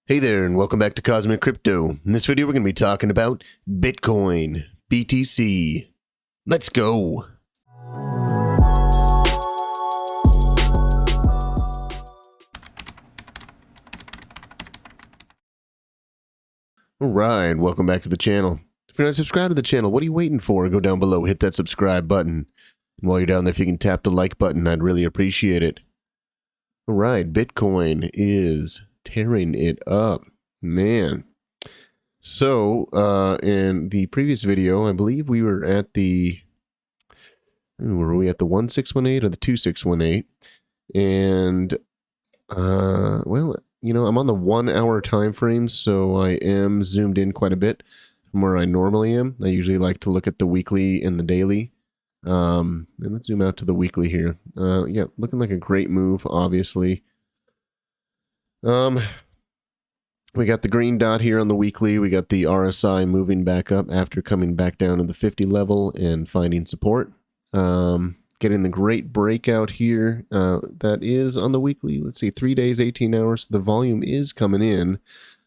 Hey there, and welcome back to Cosmic Crypto. In this video, we're going to be talking about Bitcoin, BTC. Let's go. Alright, welcome back to the channel. If you're not subscribed to the channel, what are you waiting for? Go down below, hit that subscribe button. And while you're down there, if you can tap the like button, I'd really appreciate it. Alright, Bitcoin is tearing it up. Man. So, in the previous video, I believe we were at the... Were we at the 1618 or the 2618? And, well, you know, I'm on the 1 hour time frame, so I am zoomed in quite a bit from where I normally am. I usually like to look at the weekly and the daily. And let's zoom out to the weekly here. Yeah, looking like a great move, obviously. We got the green dot here on the weekly. We got the RSI moving back up after coming back down to the 50 level and finding support. Getting the great breakout here. That is on the weekly. Let's see, 3 days, 18 hours. The volume is coming in.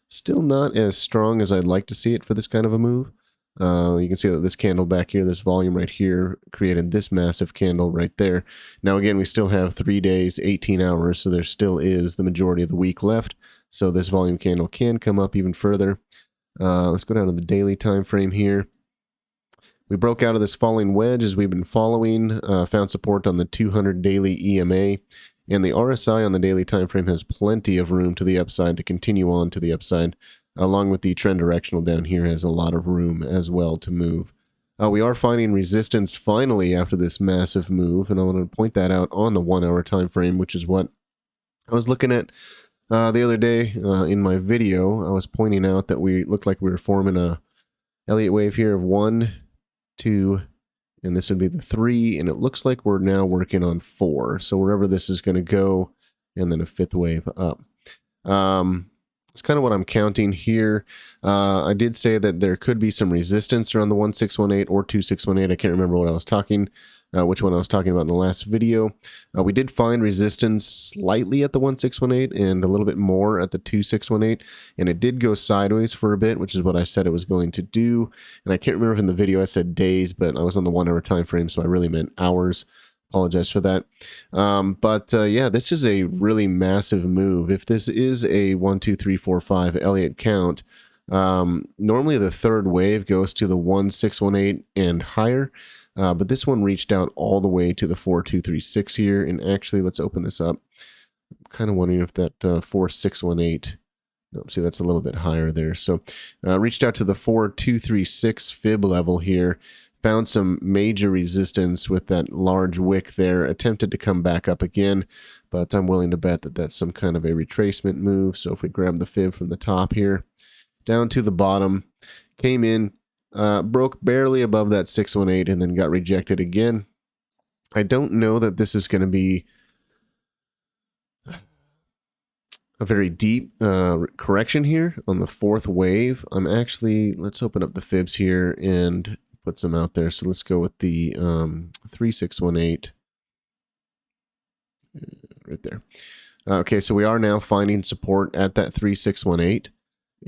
Still not as strong as I'd like to see it for this kind of a move. You can see that this candle back here, this volume right here, created this massive candle right there. Now, again, we still have 3 days, 18 hours, so there still is the majority of the week left. So this volume candle can come up even further. Let's go down to the daily time frame here. We broke out of this falling wedge as we've been following, found support on the 200 daily EMA, and the RSI on the daily time frame has plenty of room to the upside to continue on to the upside, along with the trend directional down here has a lot of room as well to move. We are finding resistance finally after this massive move, and I want to point that out on the 1 hour time frame, which is what I was looking at the other day in my video. I was pointing out that we looked like we were forming a Elliott wave here of 1, 2, and this would be the 3, and it looks like we're now working on 4. So wherever this is going to go, and then a 5th wave up. It's kind of what I'm counting here. I did say that there could be some resistance around the 1618 or 2618. I can't remember what I was talking, which one I was talking about in the last video. We did find resistance slightly at the 1618 and a little bit more at the 2618, and it did go sideways for a bit, which is what I said it was going to do. And I can't remember if in the video I said days, but I was on the 1 hour time frame, so I really meant hours. Apologize for that. Yeah, this is a really massive move. If this is a 1, 2, 3, 4, 5 Elliott count, normally the third wave goes to the 1618 and higher, but this one reached out all the way to the 4236 here. And actually, let's open this up. I'm kind of wondering if that 4618. Nope, see, that's a little bit higher there. So reached out to the 4236 fib level here. Found some major resistance with that large wick there, attempted to come back up again, but I'm willing to bet that that's some kind of a retracement move. So if we grab the fib from the top here, down to the bottom, came in, broke barely above that 618 and then got rejected again. I don't know that this is going to be a very deep correction here on the 4th wave. I'm actually, let's open up the fibs here and put some out there. So let's go with the 3618 right there. Okay, so we are now finding support at that 3618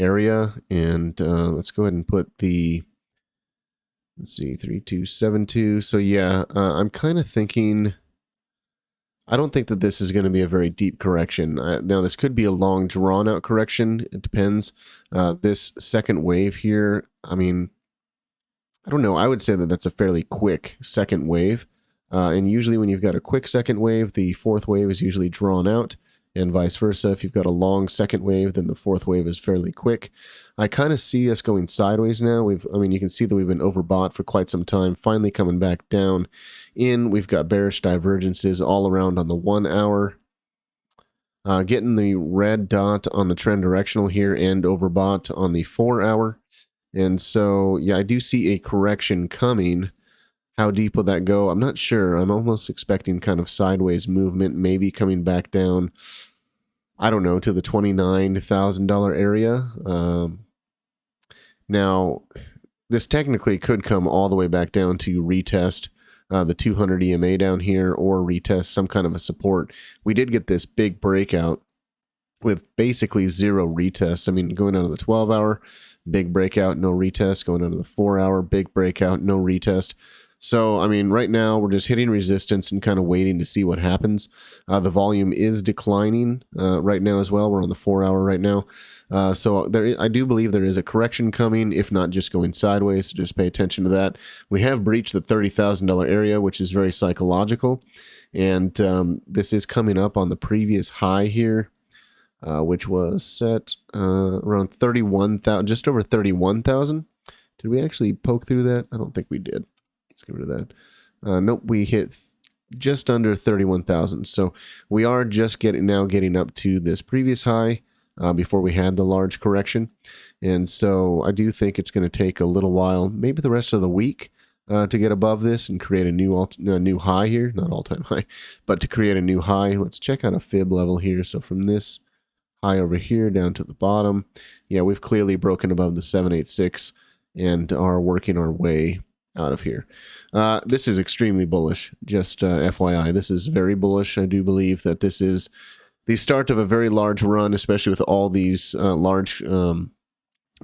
area, and let's go ahead and put the, let's see, 3272. So yeah, I'm kind of thinking, I don't think that this is going to be a very deep correction. Now, this could be a long drawn out correction. It depends. This second wave here, I mean, I don't know. I would say that that's a fairly quick second wave. And usually when you've got a quick second wave, the 4th wave is usually drawn out, and vice versa. If you've got a long second wave, then the 4th wave is fairly quick. I kind of see us going sideways now. I mean, you can see that we've been overbought for quite some time, finally coming back down in. We've got bearish divergences all around on the 1 hour. Getting the red dot on the trend directional here and overbought on the 4 hour. And so, yeah, I do see a correction coming. How deep will that go? I'm not sure. I'm almost expecting kind of sideways movement, maybe coming back down, I don't know, to the $29,000 area. Now, this technically could come all the way back down to retest the 200 EMA down here or retest some kind of a support. We did get this big breakout with basically zero retests. I mean, going out of the 12-hour, big breakout, no retest. Going out of the 4-hour, big breakout, no retest. So, I mean, right now we're just hitting resistance and kind of waiting to see what happens. The volume is declining right now as well. We're on the 4-hour right now. So I do believe there is a correction coming, if not just going sideways. So just pay attention to that. We have breached the $30,000 area, which is very psychological. And this is coming up on the previous high here, which was set around 31,000, just over 31,000. Did we actually poke through that? I don't think we did. Let's get rid of that. Nope, we hit just under 31,000. So we are just getting up to this previous high before we had the large correction. And so I do think it's going to take a little while, maybe the rest of the week, to get above this and create a new high here. Not all-time high, but to create a new high. Let's check out a fib level here. So from this high over here down to the bottom, yeah, we've clearly broken above the 786 and are working our way out of here. This is extremely bullish, just FYI. This is very bullish. I do believe that this is the start of a very large run, especially with all these large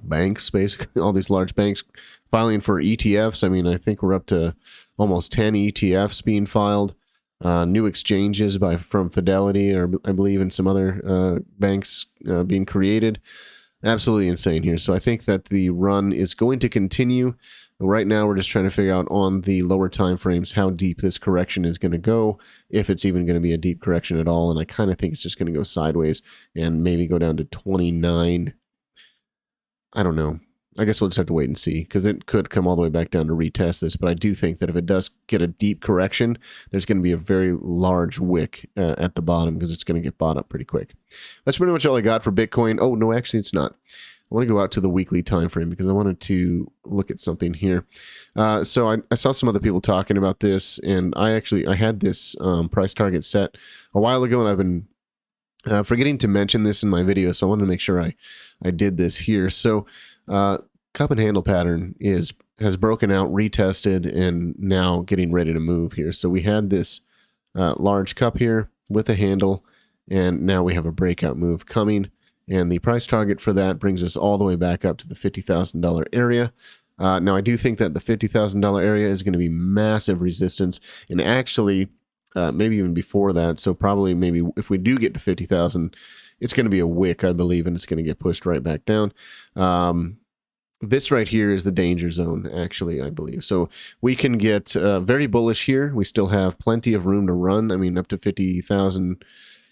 banks, basically, all these large banks filing for ETFs. I mean, I think we're up to almost 10 ETFs being filed. New exchanges from Fidelity, or I believe, and some other banks being created. Absolutely insane here. So I think that the run is going to continue. Right now, we're just trying to figure out on the lower time frames how deep this correction is going to go, if it's even going to be a deep correction at all. And I kind of think it's just going to go sideways and maybe go down to 29. I don't know. I guess we'll just have to wait and see, because it could come all the way back down to retest this. But I do think that if it does get a deep correction, there's going to be a very large wick at the bottom, because it's going to get bought up pretty quick. That's pretty much all I got for Bitcoin. Oh, no, actually, it's not. I want to go out to the weekly time frame because I wanted to look at something here. So I saw some other people talking about this, and I had this price target set a while ago, and I've been forgetting to mention this in my video, so I wanted to make sure I did this here. So cup and handle pattern has broken out, retested, and now getting ready to move here. So we had this large cup here with a handle, and now we have a breakout move coming. And the price target for that brings us all the way back up to the $50,000 area. Now, I do think that the $50,000 area is going to be massive resistance, and actually, maybe even before that. So probably maybe if we do get to 50,000, it's going to be a wick, I believe, and it's going to get pushed right back down. This right here is the danger zone, actually, I believe. So we can get very bullish here. We still have plenty of room to run. I mean, up to 50,000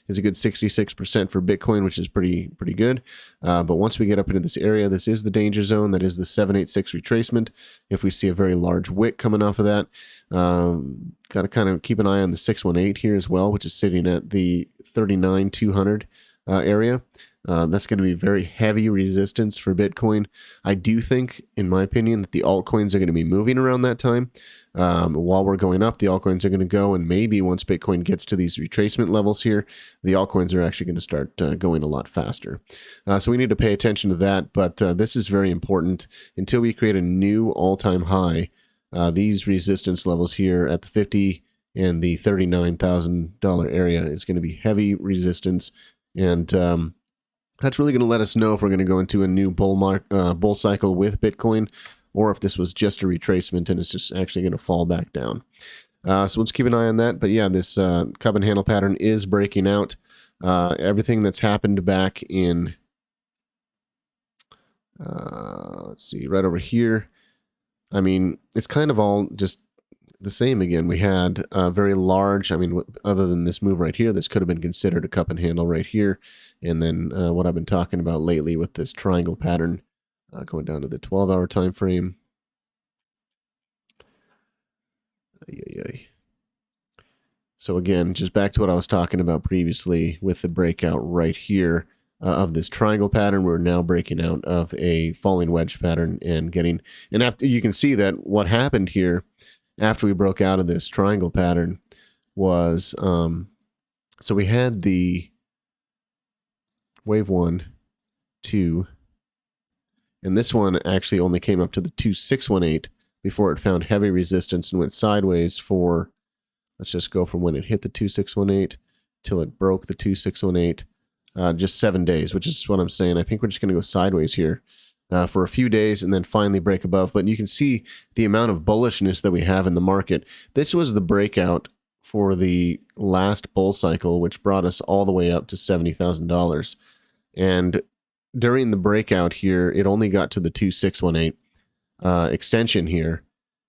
is a good 66% for Bitcoin, which is pretty good. But once we get up into this area, this is the danger zone. That is the 786 retracement. If we see a very large wick coming off of that, got to kind of keep an eye on the 618 here as well, which is sitting at the 39,200 area. That's going to be very heavy resistance for Bitcoin. I do think, in my opinion, that the altcoins are going to be moving around that time. While we're going up, the altcoins are going to go, and maybe once Bitcoin gets to these retracement levels here, the altcoins are actually going to start going a lot faster. So we need to pay attention to that, but this is very important. Until we create a new all-time high, these resistance levels here at the 50 and the $39,000 area is going to be heavy resistance, and that's really going to let us know if we're going to go into a new bull cycle with Bitcoin, or if this was just a retracement and it's just actually going to fall back down. So let's keep an eye on that. But yeah, this cup and handle pattern is breaking out. Everything that's happened back in, let's see, right over here. I mean, it's kind of all just the same again. We had a very large, I mean, other than this move right here, this could have been considered a cup and handle right here. And then what I've been talking about lately with this triangle pattern going down to the 12-hour time frame. So again, just back to what I was talking about previously with the breakout right here of this triangle pattern. We're now breaking out of a falling wedge pattern and getting, and after you can see that what happened here after we broke out of this triangle pattern was, so we had the wave 1, 2, and this one actually only came up to the 2618 before it found heavy resistance and went sideways for, let's just go from when it hit the 2618 till it broke the 2618. just 7 days, which is what I'm saying. I think we're just going to go sideways here for a few days and then finally break above. But you can see the amount of bullishness that we have in the market. This was the breakout for the last bull cycle, which brought us all the way up to $70,000. And during the breakout here, it only got to the 2618 extension here,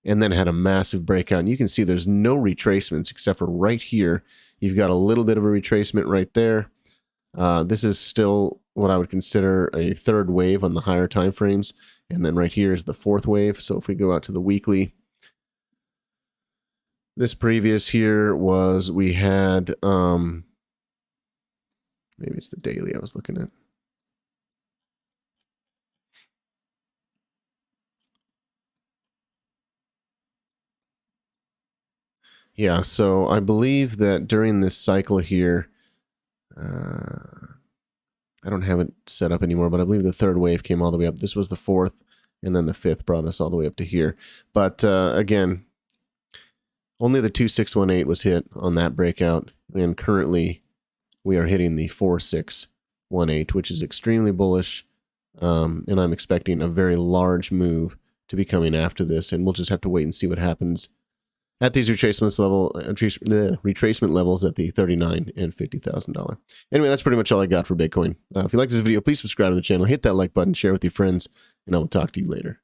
and then had a massive breakout. And you can see there's no retracements except for right here. You've got a little bit of a retracement right there. This is still what I would consider a third wave on the higher time frames. And then right here is the fourth wave. So if we go out to the weekly, this previous here was, we had, maybe it's the daily I was looking at. Yeah, so I believe that during this cycle here, I don't have it set up anymore, but I believe the third wave came all the way up. This was the fourth, and then the fifth brought us all the way up to here. But again, only the 2618 was hit on that breakout, and currently we are hitting the 4618, which is extremely bullish, and I'm expecting a very large move to be coming after this, and we'll just have to wait and see what happens at these retracement levels at the $39,000 and $50,000. Anyway, that's pretty much all I got for Bitcoin. If you like this video, please subscribe to the channel, hit that like button, share with your friends, and I will talk to you later.